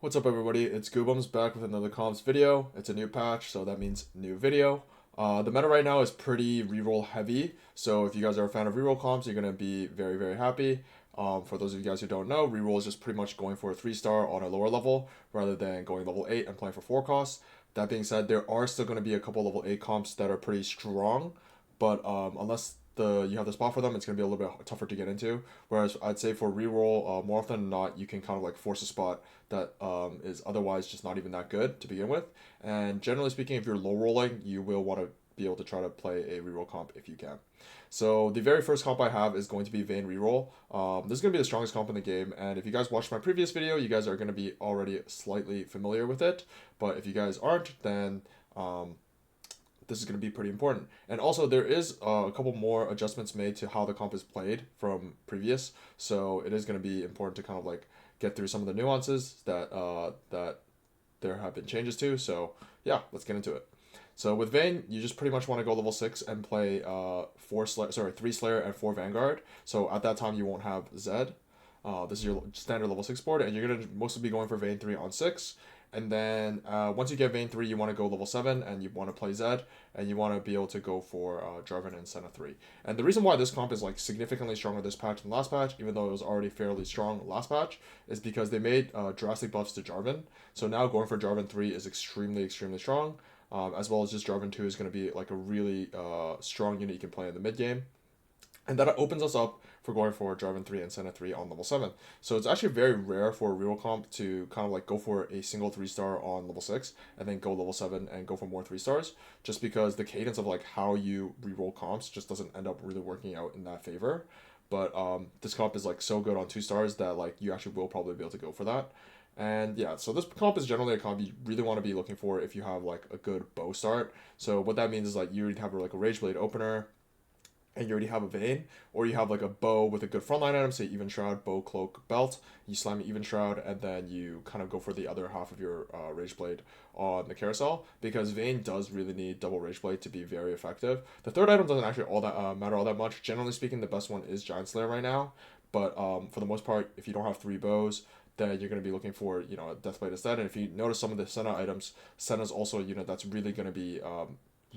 What's up everybody, it's Guubums back with another comps video. It's a new patch, so that means new video. The meta right now is pretty reroll heavy, so if you guys are a fan of reroll comps, you're going to be very happy. For those of you guys who don't know, reroll is just pretty much going for a 3-star on a lower level, rather than going level 8 and playing for 4 costs. That being said, there are still going to be a couple level 8 comps that are pretty strong, but unless you have the spot for them, it's going to be a little bit tougher to get into. Whereas I'd say for reroll, more often than not, you can kind of like force a spot that is otherwise just not even that good to begin with. And generally speaking, if you're low rolling, you will want to be able to try to play a reroll comp if you can. So the very first comp I have is going to be vayne reroll. This is going to be the strongest comp in the game, and if you guys watched my previous video, you guys are going to be already slightly familiar with it. But if you guys aren't, then this is going to be pretty important. And also, there is a couple more adjustments made to how the comp is played from previous, so it is going to be important to kind of like get through some of the nuances that there have been changes to. So yeah, let's get into it. So with vayne, you just pretty much want to go level 6 and play 3 Slayer and 4 Vanguard. So at that time, you won't have Zed. This is your standard level 6 board, and you're going to mostly be going for vayne 3 on 6. And then once you get vayne 3, you want to go level 7 and you want to play Zed, and you want to be able to go for Jarvan and Senna 3. And the reason why this comp is like significantly stronger this patch than last patch, even though it was already fairly strong last patch, is because they made drastic buffs to Jarvan. So now going for Jarvan 3 is extremely strong, as well as just Jarvan 2 is going to be like a really strong unit you can play in the mid game. And that opens us up for going for Jarvan 3 and Senna 3 on level 7. So it's actually very rare for a reroll comp to kind of like go for a single 3-star on level 6 and then go level 7 and go for more 3-stars, just because the cadence of like how you reroll comps just doesn't end up really working out in that favor. But this comp is like so good on 2 stars that like you actually will probably be able to go for that. And yeah, so this comp is generally a comp you really want to be looking for if you have like a good bow start. So what that means is like you already have like a Rage Blade opener, and you already have a vayne, or you have like a bow with a good frontline item, say even shroud, bow, cloak, belt. You slam even shroud, and then you kind of go for the other half of your rage blade on the carousel, because vayne does really need double rage blade to be very effective. The third item doesn't actually all that matter all that much. Generally speaking, the best one is giant slayer right now, but for the most part, if you don't have 3 bows, then you're going to be looking for, you know, a Deathblade instead. And if you notice some of the Senna items, Senna's also a unit that's really going to be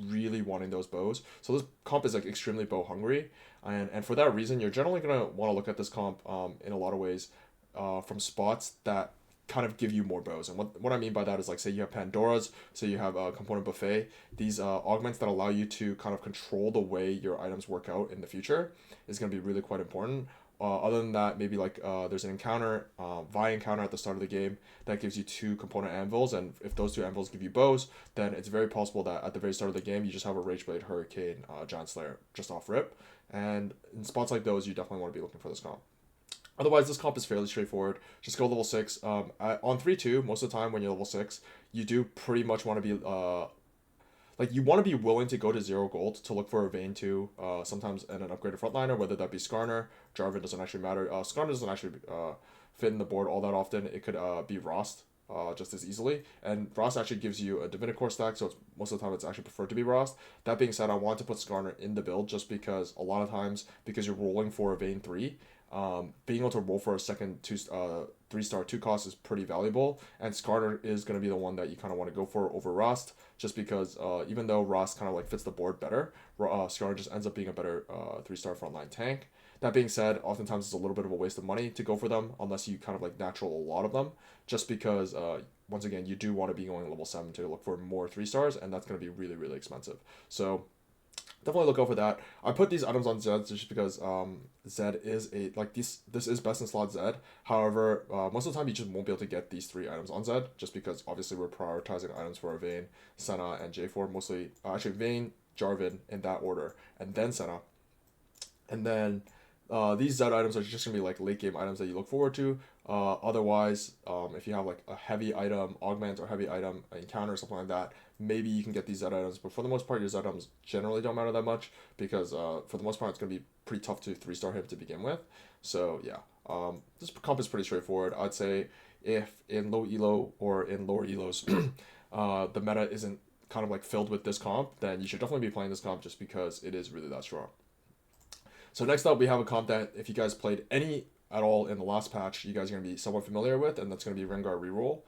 really wanting those bows. So this comp is like extremely bow hungry, and for that reason, you're generally gonna want to look at this comp in a lot of ways from spots that kind of give you more bows. And what I mean by that is like, say you have Pandora's, say you have a component buffet, these augments that allow you to kind of control the way your items work out in the future is going to be really quite important. Other than that, maybe like there's an encounter, Vi encounter at the start of the game that gives you 2 component anvils, and if those 2 anvils give you bows, then it's very possible that at the very start of the game you just have a Rage Blade, Hurricane, Giant Slayer just off rip. And in spots like those, you definitely want to be looking for this comp. Otherwise, this comp is fairly straightforward. Just go level 6. On 3-2, most of the time when you're level 6, you do pretty much want to be like, you want to be willing to go to 0 gold to look for a vayne 2, sometimes in an upgraded frontliner, whether that be Skarner. Jarvan doesn't actually matter. Skarner doesn't actually fit in the board all that often. It could be Rost just as easily. And Rost actually gives you a Divinicore stack, so most of the time it's actually preferred to be Rost. That being said, I want to put Skarner in the build just because a lot of times, because you're rolling for a vayne 3, being able to roll for a second 3-star 2 cost is pretty valuable, and Skarner is going to be the one that you kind of want to go for over Rost, just because even though Rost kind of like fits the board better, Skarner just ends up being a better 3-star frontline tank. That being said, oftentimes it's a little bit of a waste of money to go for them unless you kind of like natural a lot of them, just because once again, you do want to be going level 7 to look for more 3-stars, and that's going to be really expensive. So definitely look out for that. I put these items on Zed just because Zed is a like this is best in slot Zed. However, most of the time you just won't be able to get these 3 items on Zed, just because obviously we're prioritizing items for our vayne, Senna, and J4. Mostly actually vayne, Jarvan in that order, and then Senna, and then these Zed items are just gonna be like late game items that you look forward to. Otherwise, if you have like a heavy item augment or heavy item encounter or something like that, maybe you can get these Zed items. But for the most part, your Zed items generally don't matter that much, because for the most part, it's gonna be pretty tough to 3-star him to begin with. So yeah, this comp is pretty straightforward. I'd say if in low elo or in lower elos, the meta isn't kind of like filled with this comp, then you should definitely be playing this comp just because it is really that strong. So next up, we have a comp that if you guys played any at all in the last patch, you guys are going to be somewhat familiar with, and that's going to be rengar reroll.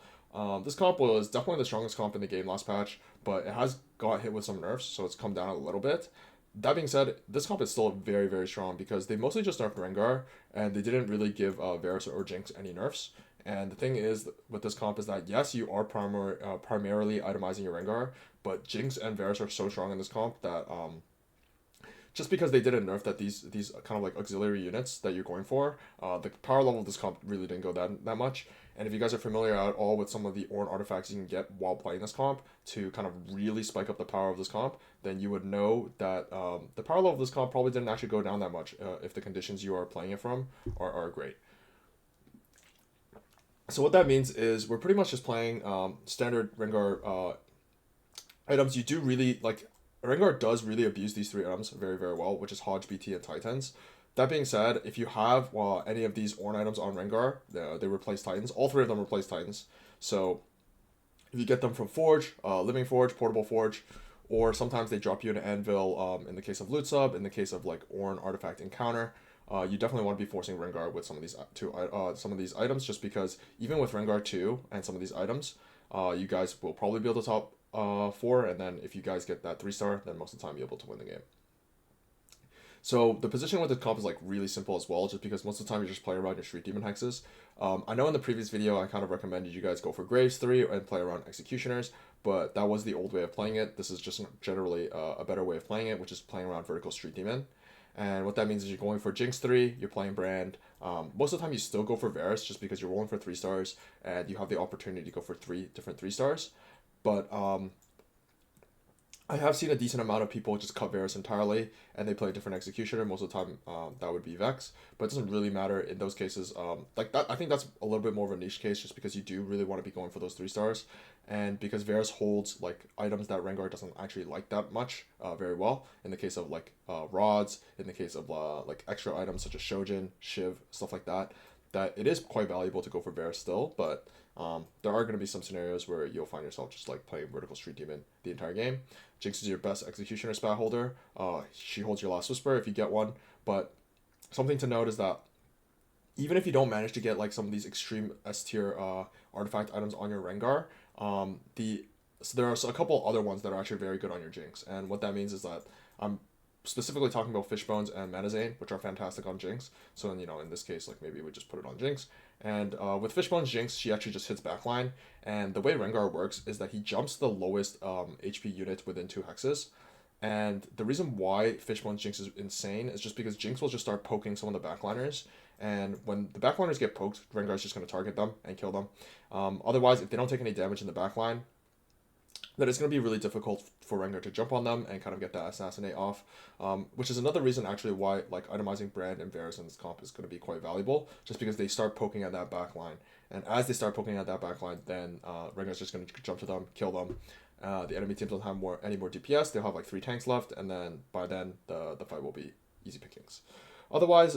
This comp was definitely the strongest comp in the game last patch, but it has got hit with some nerfs, so it's come down a little bit. That being said, this comp is still very, very strong because they mostly just nerfed Rengar, and they didn't really give Varus or Jinx any nerfs. And the thing is with this comp is that yes, you are primarily itemizing your Rengar, but Jinx and Varus are so strong in this comp that just because they didn't nerf that these kind of like auxiliary units that you're going for, the power level of this comp really didn't go that much. And if you guys are familiar at all with some of the Ornn artifacts you can get while playing this comp to kind of really spike up the power of this comp, then you would know that the power level of this comp probably didn't actually go down that much if the conditions you are playing it from are great. So what that means is we're pretty much just playing standard Rengar items. You do really like Rengar does really abuse these three items very, very well, which is Hodge, BT, and Titans. That being said, if you have any of these Ornn items on Rengar, they replace Titans. All three of them replace Titans. So if you get them from Forge, Living Forge, Portable Forge, or sometimes they drop you an Anvil in the case of Loot Sub, in the case of like Ornn Artifact Encounter, you definitely want to be forcing Rengar with some of these items, just because even with Rengar 2 and some of these items, you guys will probably be able to top 4, and then if you guys get that 3-star, then most of the time you're able to win the game. So the position with the comp is like really simple as well, just because most of the time you're just playing around your Street Demon Hexes. I know in the previous video I kind of recommended you guys go for Graves 3 and play around Executioners, but that was the old way of playing it. This is just generally a better way of playing it, which is playing around Vertical Street Demon. And what that means is you're going for Jinx 3, you're playing Brand. Most of the time you still go for Varus just because you're rolling for 3 stars and you have the opportunity to go for 3 different 3 stars. But I have seen a decent amount of people just cut Varus entirely and they play a different executioner. Most of the time, that would be Vex, but it doesn't really matter in those cases. Like that, I think that's a little bit more of a niche case, just because you do really want to be going for those 3 stars, and because Varus holds like items that Rengar doesn't actually like that much, very well. In the case of like rods, in the case of like extra items such as Shojin, Shiv, stuff like that, that it is quite valuable to go for Varus still, but there are going to be some scenarios where you'll find yourself just like playing Vertical Street Demon the entire game. Jinx is your best executioner spat holder. She holds your last whisper if you get one. But something to note is that even if you don't manage to get like some of these extreme S tier artifact items on your Rengar, so there are a couple other ones that are actually very good on your Jinx. And what that means is that I'm specifically talking about Fishbones and Manazane, which are fantastic on Jinx. So in this case, like maybe we just put it on Jinx. And with Fishbones Jinx, she actually just hits backline. And the way Rengar works is that he jumps the lowest HP unit within 2 hexes. And the reason why Fishbones Jinx is insane is just because Jinx will just start poking some of the backliners. And when the backliners get poked, Rengar is just going to target them and kill them. Otherwise, if they don't take any damage in the backline, that it's going to be really difficult for Rengar to jump on them and kind of get that assassinate off, which is another reason actually why like itemizing Brand and Varus in this comp is going to be quite valuable, just because they start poking at that backline, and as they start poking at that backline, then Rengar's just going to jump to them, kill them. The enemy teams don't have any more DPS, they'll have like 3 tanks left, and then by then the fight will be easy pickings. Otherwise,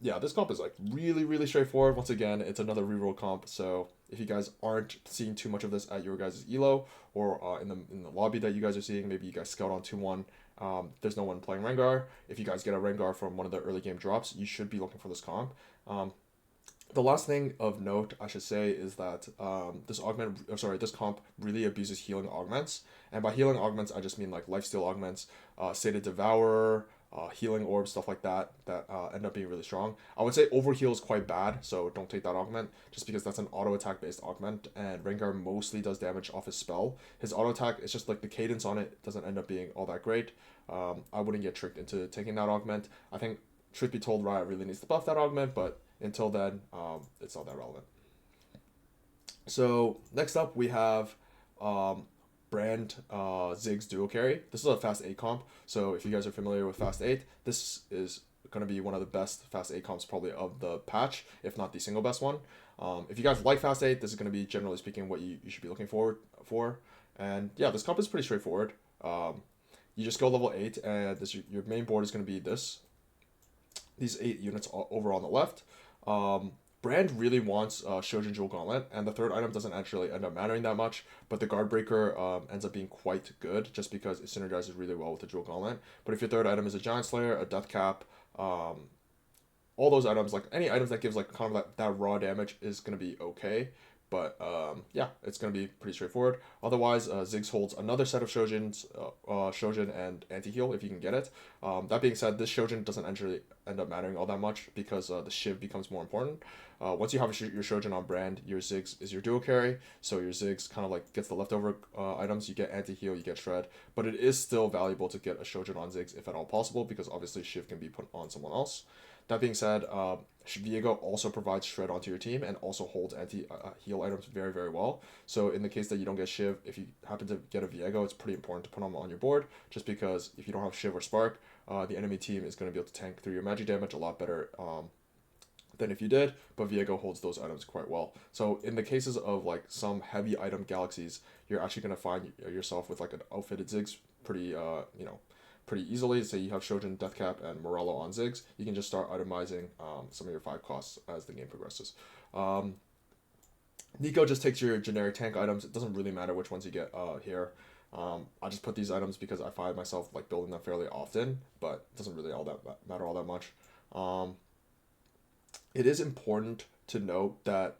yeah, this comp is like really, really straightforward. Once again, it's another reroll comp, so if you guys aren't seeing too much of this at your guys' elo or in the lobby that you guys are seeing, maybe you guys scout on 2-1, there's no one playing Rengar. If you guys get a Rengar from one of the early game drops, you should be looking for this comp. The last thing of note I should say is that this comp really abuses healing augments, and by healing augments I just mean like lifesteal augments, Sated Devourer, healing orbs, stuff like that end up being really strong. I would say overheal is quite bad, so don't take that augment, just because that's an auto attack based augment, and Rengar mostly does damage off his spell. His auto attack is just like the cadence on it doesn't end up being all that great. I wouldn't get tricked into taking that augment. I think, truth be told, Riot really needs to buff that augment, but until then, it's not that relevant. So next up we have Brand Ziggs duo carry. This is a fast 8 comp, so if you guys are familiar with fast 8, this is going to be one of the best fast 8 comps probably of the patch, if not the single best one. If you guys like fast 8, this is going to be, generally speaking, what you should be looking forward for. And yeah, this comp is pretty straightforward. You just go level 8, and your main board is going to be these 8 units over on the left. Brand really wants Shojin Jewel Gauntlet, and the third item doesn't actually end up mattering that much, but the Guard Breaker ends up being quite good, just because it synergizes really well with the Jewel Gauntlet. But if your third item is a Giant Slayer, a Death Cap, all those items, like any items that gives like kind of that raw damage is gonna be okay. But yeah, it's gonna be pretty straightforward. Otherwise, Ziggs holds another set of Shojins, Shojin and anti-heal if you can get it. That being said, this Shojin doesn't actually end up mattering all that much because the Shiv becomes more important. Once you have your Shojin on brand, your Ziggs is your dual carry, so your Ziggs kind of like gets the leftover items. You get anti-heal, you get shred, but it is still valuable to get a Shojin on Ziggs if at all possible because obviously Shiv can be put on someone else. That being said, Viego also provides shred onto your team and also holds anti-heal items very, very well. So in the case that you don't get Shiv, if you happen to get a Viego, it's pretty important to put them on your board just because if you don't have Shiv or Spark, the enemy team is going to be able to tank through your magic damage a lot better than if you did, but Viego holds those items quite well. So in the cases of like some heavy item galaxies, you're actually going to find yourself with like an outfitted Ziggs pretty, pretty easily. Say you have Shojin, Deathcap, and Morello on Ziggs, you can just start itemizing some of your 5 costs as the game progresses. Nico just takes your generic tank items. It doesn't really matter which ones you get here. I just put these items because I find myself like building them fairly often, but it doesn't really matter all that much. It is important to note that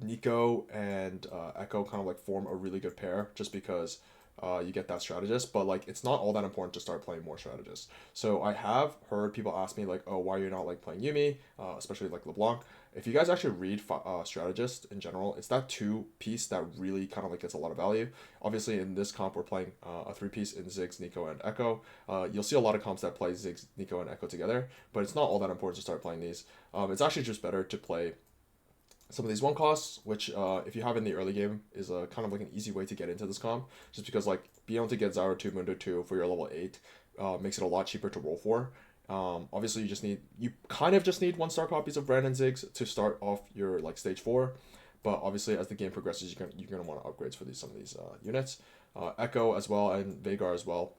Nico and Echo kind of like form a really good pair just because you get that strategist, but like it's not all that important to start playing more strategists. So I have heard people ask me like, oh, why you're not like playing Yumi, especially like LeBlanc. If you guys actually read strategist in general, it's that 2-piece that really kind of like gets a lot of value. Obviously in this comp we're playing a 3-piece in Ziggs, Nico, and Echo. You'll see a lot of comps that play Ziggs, Nico, and Echo together, but it's not all that important to start playing these. It's actually just better to play some of these 1 costs, which if you have in the early game is kind of like an easy way to get into this comp, just because like being able to get Zyro 2, Mundo 2 for your level 8 makes it a lot cheaper to roll for. Obviously you kind of just need 1-star copies of Brand and Ziggs to start off your like stage 4, but obviously as the game progresses you're gonna want upgrades for some of these units. Echo as well and Veigar as well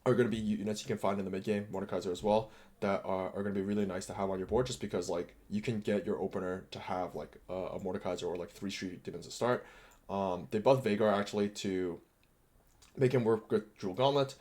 are going to be units you can find in the mid game, Mordekaiser as well, that are going to be really nice to have on your board just because like you can get your opener to have like a Mordekaiser or like 3 Street Demons to start. They buffed Veigar actually to make him work with Jewel Gauntlet.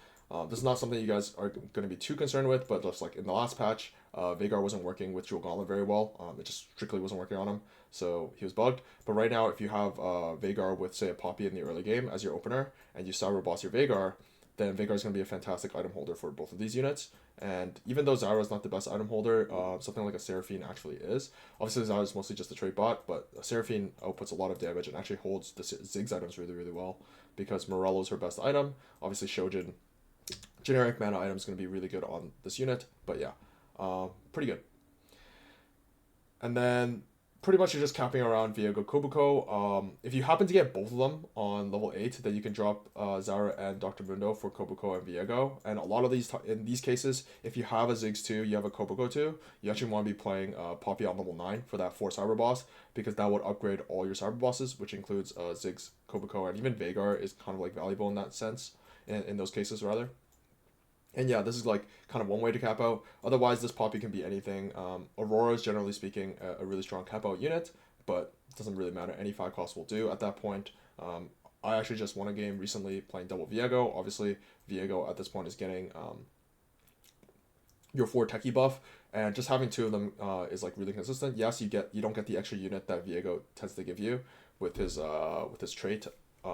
This is not something you guys are going to be too concerned with, but just like in the last patch, Veigar wasn't working with Jewel Gauntlet very well. It just strictly wasn't working on him, so he was bugged. But right now, if you have Veigar with, say, a Poppy in the early game as your opener, and you Cyber Boss your Veigar, then Veigar is going to be a fantastic item holder for both of these units. And even though Zyra is not the best item holder, something like a Seraphine actually is. Obviously, Zyra is mostly just a trade bot, but Seraphine outputs a lot of damage and actually holds the Ziggs items really, really well because Morello is her best item. Obviously, Shojin, generic mana item is going to be really good on this unit, but yeah, pretty good. And then pretty much you're just capping around Viego Kobuko. If you happen to get both of them on level 8, then you can drop Zara and Dr. Mundo for Kobuko and Viego. And a lot of these, in these cases, if you have a Ziggs 2, you have a Kobuko 2, you actually want to be playing Poppy on level 9 for that 4 Cyber Boss, because that would upgrade all your Cyber Bosses, which includes Ziggs, Kobuko, and even Veigar is kind of like valuable in that sense, in those cases rather. And yeah, this is like kind of one way to cap out. Otherwise, this Poppy can be anything. Aurora is generally speaking a really strong cap out unit, but it doesn't really matter. Any 5 cost will do at that point. I actually just won a game recently playing double Viego. Obviously, Viego at this point is getting your 4 techie buff, and just having 2 of them is like really consistent. Yes, you don't get the extra unit that Viego tends to give you with his trait,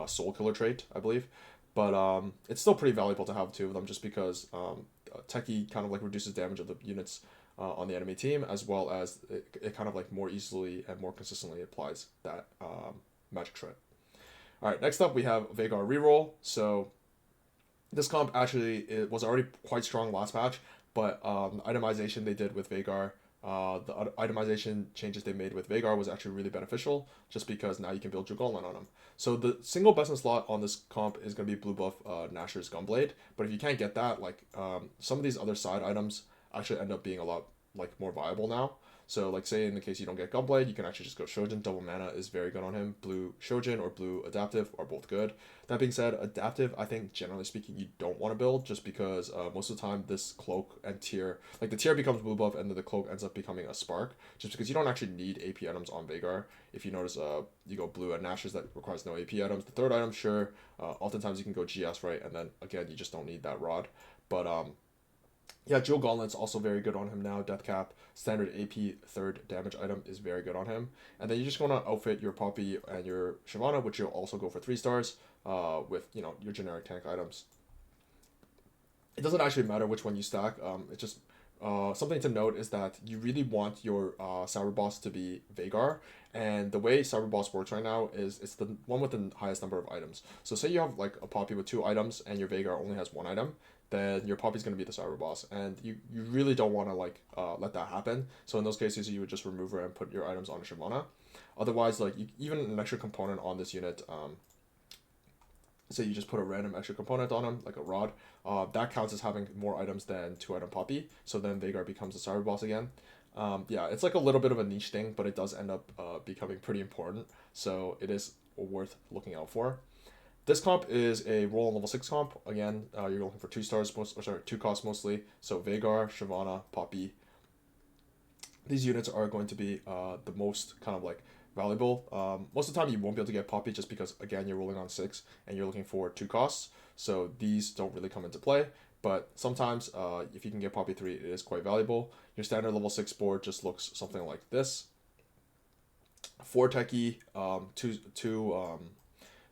Soul Killer trait, I believe. But it's still pretty valuable to have 2 of them just because Techie kind of like reduces damage of the units on the enemy team, as well as it kind of like more easily and more consistently applies that magic shred. Alright, next up we have Veigar reroll. So this comp actually it was already quite strong last patch, but the itemization they did with Veigar, the itemization changes they made with Veigar was actually really beneficial, just because now you can build your Gauntlet on him. So the single best in slot on this comp is going to be blue buff Nashor's Gunblade, but if you can't get that, like some of these other side items actually end up being a lot like more viable now. So like say in the case you don't get Gunblade, you can actually just go Shojin. Double mana is very good on him. Blue Shojin or blue Adaptive are both good. That being said, Adaptive I think generally speaking you don't want to build, just because most of the time this cloak and tier, like the tier becomes blue buff and then the cloak ends up becoming a spark, just because you don't actually need AP items on Veigar. If you notice, you go blue and Nash's that requires no AP items. The third item, sure, oftentimes you can go GS, right, and then again you just don't need that rod. But Yeah, Jewel Gauntlet's also very good on him now. Death Cap, standard AP third damage item is very good on him. And then you just want to outfit your Poppy and your Shyvana, which you'll also go for 3 stars with, you know, your generic tank items. It doesn't actually matter which one you stack. It's just something to note is that you really want your Cyber Boss to be Veigar. And the way Cyber Boss works right now is it's the one with the highest number of items. So say you have like a Poppy with 2 items and your Veigar only has 1 item, then your Poppy's going to be the Cyber Boss. And you really don't want to like let that happen. So in those cases, you would just remove her and put your items on Shyvana. Otherwise, like even an extra component on this unit, so you just put a random extra component on him, like a rod. That counts as having more items than 2-item Poppy. So then Veigar becomes a Cyber Boss again. Yeah, it's like a little bit of a niche thing, but it does end up becoming pretty important. So it is worth looking out for. This comp is a roll on level 6 comp. Again, you're looking for 2 stars, 2 costs mostly. So Veigar, Shyvana, Poppy. These units are going to be the most kind of like valuable. Most of the time you won't be able to get Poppy just because, again, you're rolling on 6 and you're looking for 2 costs. So these don't really come into play. But sometimes if you can get Poppy 3, it is quite valuable. Your standard level 6 board just looks something like this. 4 Techie, 2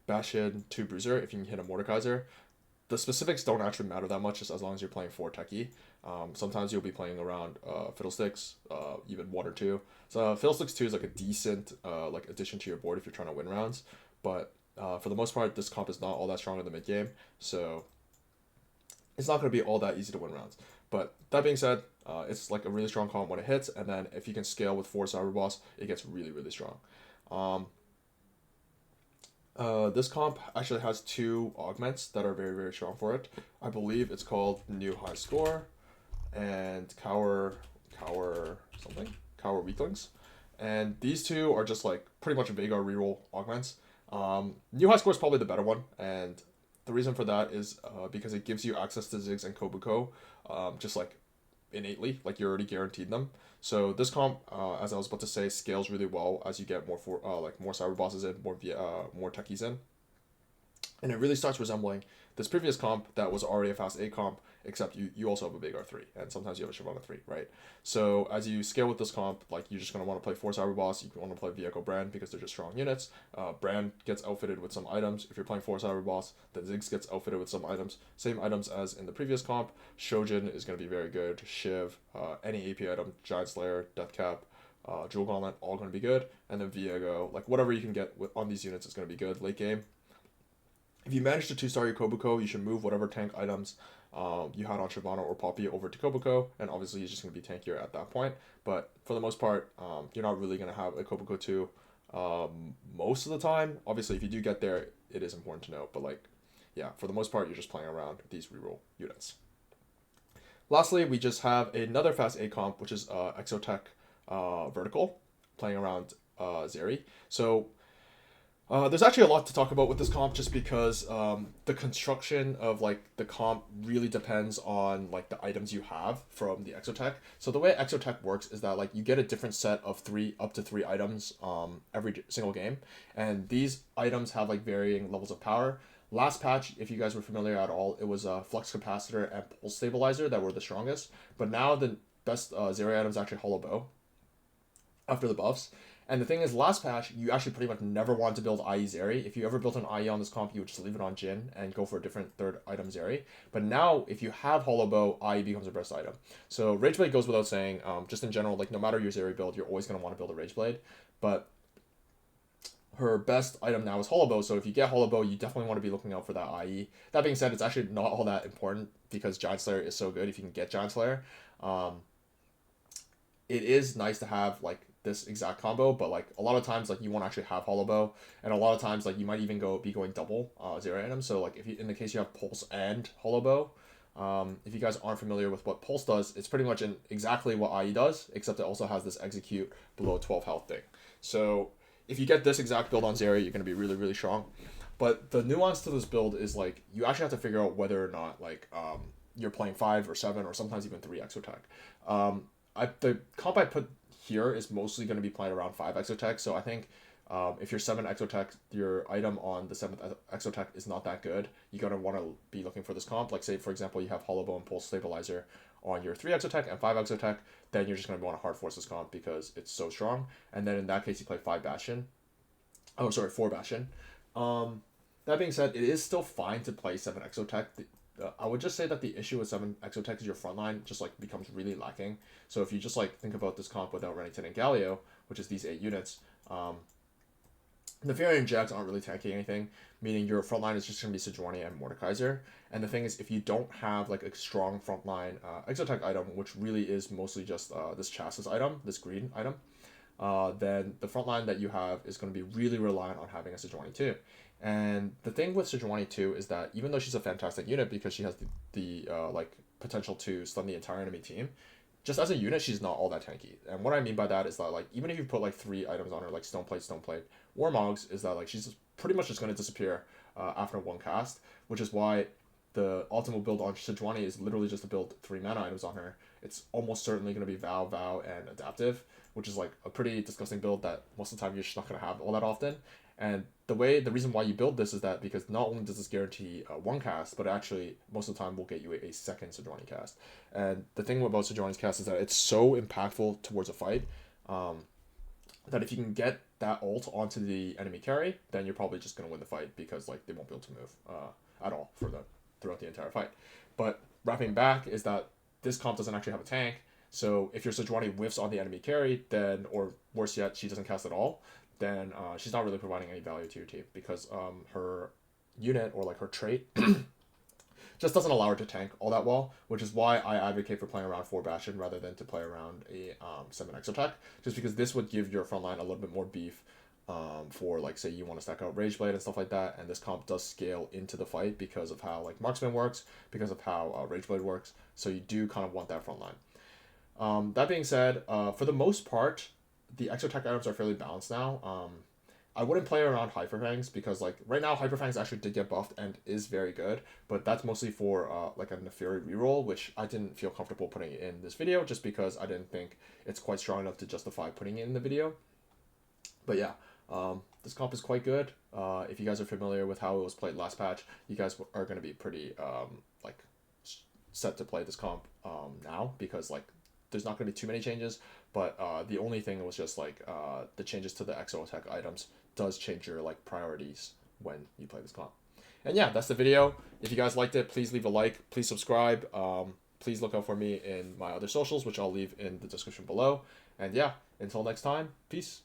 Bastion, 2 Bruiser if you can hit a Mordekaiser. The specifics don't actually matter that much just as long as you're playing 4 Techie. Sometimes you'll be playing around Fiddlesticks, even 1 or 2. So Fiddlesticks 2 is like a decent like addition to your board if you're trying to win rounds. But for the most part, this comp is not all that strong in the mid game. So it's not going to be all that easy to win rounds. But that being said, it's like a really strong comp when it hits. And then if you can scale with 4 Cyber Boss, it gets really, really strong. This comp actually has 2 augments that are very, very strong for it. I believe it's called New High Score and Cower Weaklings. And these 2 are just like pretty much Veigar reroll augments. New High Score is probably the better one, and the reason for that is because it gives you access to Ziggs and Kobuko just like innately, like you're already guaranteed them. So this comp, as I was about to say, scales really well as you get more more Cyber Bosses in, more Techies in. And it really starts resembling this previous comp that was already a fast 8 comp, except you also have a Veigar 3, and sometimes you have a Shyvana 3, right? So as you scale with this comp, like you're just going to want to play 4 Cyber Boss, you want to play Viego Brand because they're just strong units. Brand gets outfitted with some items. If you're playing 4 Cyber Boss, then Ziggs gets outfitted with some items. Same items as in the previous comp. Shojin is going to be very good. Shiv, any AP item, Giant Slayer, Death Cap, Jewel Gauntlet, all going to be good. And then Viego, like whatever you can get on these units is going to be good late game. If you manage to 2-star your Kobuko, you should move whatever tank items you had on Shyvana or Poppy over to Kobuko, and obviously he's just going to be tankier at that point. But for the most part, you're not really going to have a Kobuko 2 most of the time. Obviously, if you do get there, it is important to note. But like, yeah, for the most part, you're just playing around these reroll units. Lastly, we just have another fast A comp, which is Exotech Vertical, playing around Zeri. So there's actually a lot to talk about with this comp just because the construction of like the comp really depends on like the items you have from the exotech. So the way exotech works is that like you get a different set of up to three items every single game, and these items have like varying levels of power. Last patch, if you guys were familiar at all, it was a flux capacitor and pulse stabilizer that were the strongest. But now the best zeri item is actually hollow bow after the buffs. And the thing is, last patch, you actually pretty much never want to build IE Zeri. If you ever built an IE on this comp, you would just leave it on Jin and go for a different third item Zeri. But now, if you have Hollow Bow, IE becomes a best item. So Rageblade goes without saying, just in general, like no matter your Zeri build, you're always going to want to build a Rageblade. But her best item now is Hollow Bow, so if you get Hollow Bow, you definitely want to be looking out for that IE. That being said, it's actually not all that important because Giant Slayer is so good if you can get Giant Slayer. It is nice to have like this exact combo, but like a lot of times like you won't actually have Hollow Bow, and a lot of times like you might even be going double zero items. So like if you, in the case you have Pulse and Hollow Bow, if you guys aren't familiar with what Pulse does, it's pretty much exactly what IE does, except it also has this execute below 12 health thing. So if you get this exact build on Zeri, you're going to be really, really strong. But the nuance to this build is like you actually have to figure out whether or not like you're playing 5 or 7 or sometimes even 3 exotech. The comp I put here is mostly going to be playing around 5 exotech, so I think if you're 7 exotech, your item on the 7th exotech is not that good. You're going to want to be looking for this comp. Like say, for example, you have Hollow Bow and Pulse Stabilizer on your 3 exotech and 5 exotech, then you're just going to want to hard force this comp because it's so strong. And then in that case, you play 5 Bastion. Oh, sorry, 4 Bastion. That being said, it is still fine to play 7 exotech. I would just say that the issue with 7 exotech is your frontline just like becomes really lacking. So if you just like think about this comp without Renekton and Galio, which is these 8 units, the Fury and Jax aren't really tanking anything, meaning your frontline is just going to be Sejuani and Mordekaiser. And the thing is, if you don't have like a strong frontline exotech item, which really is mostly just this chassis item, this green item, then the frontline that you have is going to be really reliant on having a Sejuani too. And the thing with Sejuani too is that even though she's a fantastic unit because she has the like potential to stun the entire enemy team, just as a unit she's not all that tanky. And what I mean by that is that like even if you put like 3 items on her like Stone Plate, Warmogs, is that like she's pretty much just going to disappear after 1 cast, which is why the optimal build on Sejuani is literally just to build 3 mana items on her. It's almost certainly going to be Vow, and Adaptive, which is like a pretty disgusting build that most of the time you're just not going to have all that often. And the reason why you build this is that because not only does this guarantee 1 cast, but actually most of the time will get you a second Sejuani cast. And the thing about Sejuani's cast is that it's so impactful towards a fight that if you can get that ult onto the enemy carry, then you're probably just going to win the fight because like they won't be able to move at all throughout the entire fight. But wrapping back is that this comp doesn't actually have a tank. So if your Sejuani whiffs on the enemy carry, then, or worse yet, she doesn't cast at all, then she's not really providing any value to your team because her unit or like her trait just doesn't allow her to tank all that well, which is why I advocate for playing around 4 Bastion rather than to play around a 7 Exotech, just because this would give your frontline a little bit more beef for like say you want to stack out Rageblade and stuff like that, and this comp does scale into the fight because of how like Marksman works, because of how Rageblade works, so you do kind of want that frontline. That being said, for the most part, the Exotech items are fairly balanced now. I wouldn't play around Hyperfangs because like right now Hyperfangs actually did get buffed and is very good, but that's mostly for like a Neferi reroll, which I didn't feel comfortable putting in this video just because I didn't think it's quite strong enough to justify putting it in the video. But yeah, this comp is quite good. If you guys are familiar with how it was played last patch, you guys are going to be pretty like set to play this comp now because like there's not going to be too many changes, but the only thing was just like the changes to the exotech items does change your like priorities when you play this comp. And yeah, that's the video. If you guys liked it, please leave a like, please subscribe, please look out for me in my other socials, which I'll leave in the description below. And yeah, until next time, peace.